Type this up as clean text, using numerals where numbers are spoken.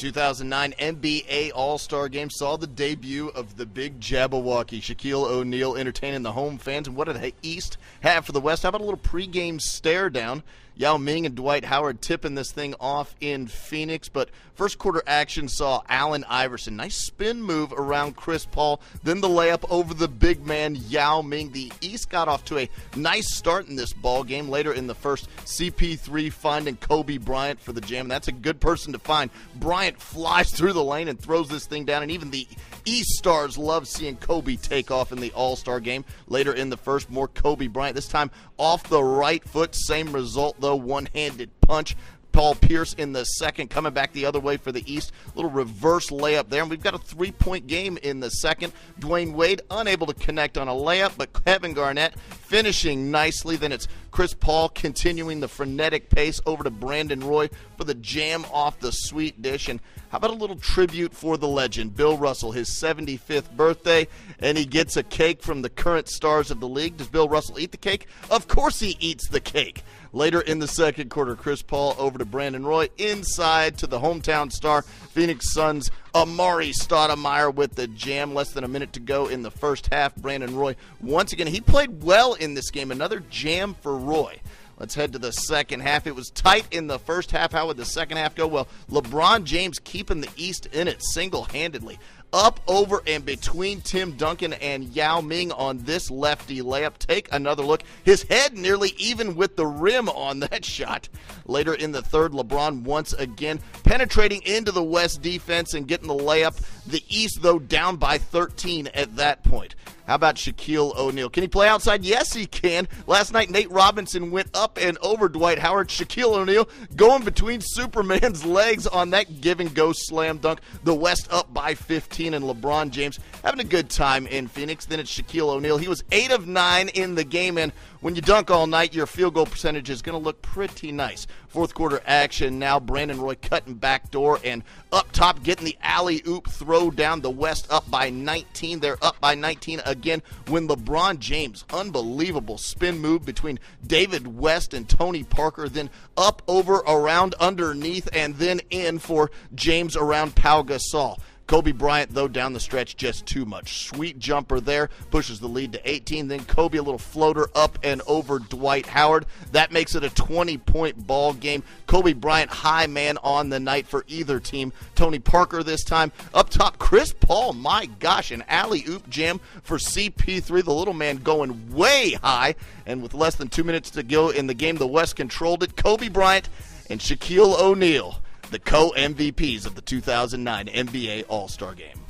2009 NBA All-Star Game saw the debut of the big Jabberwocky, Shaquille O'Neal, entertaining the home fans. And what did the East have for the West? How about a little pregame stare down? Yao Ming and Dwight Howard tipping this thing off in Phoenix. But first quarter action saw Allen Iverson. Nice spin move around Chris Paul. Then the layup over the big man, Yao Ming. The East got off to a nice start in this ball game. Later in the first, CP3 finding Kobe Bryant for the jam. That's a good person to find. Bryant flies through the lane and throws this thing down. And even the East Stars love seeing Kobe take off in the All-Star game. Later in the first, more Kobe Bryant. This time off the right foot. Same result, though. One-handed punch. Paul Pierce in the second, coming back the other way for the East. Little reverse layup there, and we've got a three-point game in the second. Dwayne Wade unable to connect on a layup, but Kevin Garnett finishing nicely. Then it's Chris Paul continuing the frenetic pace over to Brandon Roy for the jam off the sweet dish. And how about a little tribute for the legend, Bill Russell, his 75th birthday, and he gets a cake from the current stars of the league. Does Bill Russell eat the cake? Of course he eats the cake. Later in the second quarter, Chris Paul over to Brandon Roy, inside to the hometown star, Phoenix Suns, Amari Stoudemire with the jam. Less than a minute to go in the first half. Brandon Roy, once again, he played well in this game. Another jam for Roy. Let's head to the second half. It was tight in the first half. How would the second half go? Well, LeBron James keeping the East in it single-handedly. Up, over, and between Tim Duncan and Yao Ming on this lefty layup. Take another look. His head nearly even with the rim on that shot. Later in the third, LeBron once again penetrating into the West defense and getting the layup. The East, though, down by 13 at that point. How about Shaquille O'Neal? Can he play outside? Yes, he can. Last night, Nate Robinson went up and over Dwight Howard. Shaquille O'Neal going between Superman's legs on that give-and-go slam dunk. The West up by 15, and LeBron James having a good time in Phoenix. Then it's Shaquille O'Neal. He was 8 of 9 in the game, and when you dunk all night, your field goal percentage is going to look pretty nice. Fourth quarter action now. Brandon Roy cutting back door and up top getting the alley-oop throw down. The West up by 19. They're up by 19 again when LeBron James, unbelievable spin move between David West and Tony Parker, then up, over, around, underneath, and then in for James around Pau Gasol. Kobe Bryant, though, down the stretch, just too much. Sweet jumper there, pushes the lead to 18. Then Kobe, a little floater up and over Dwight Howard. That makes it a 20-point ball game. Kobe Bryant, high man on the night for either team. Tony Parker this time. Up top, Chris Paul, my gosh, an alley-oop jam for CP3. The little man going way high. And with less than 2 minutes to go in the game, the West controlled it. Kobe Bryant and Shaquille O'Neal, the co-MVPs of the 2009 NBA All-Star Game.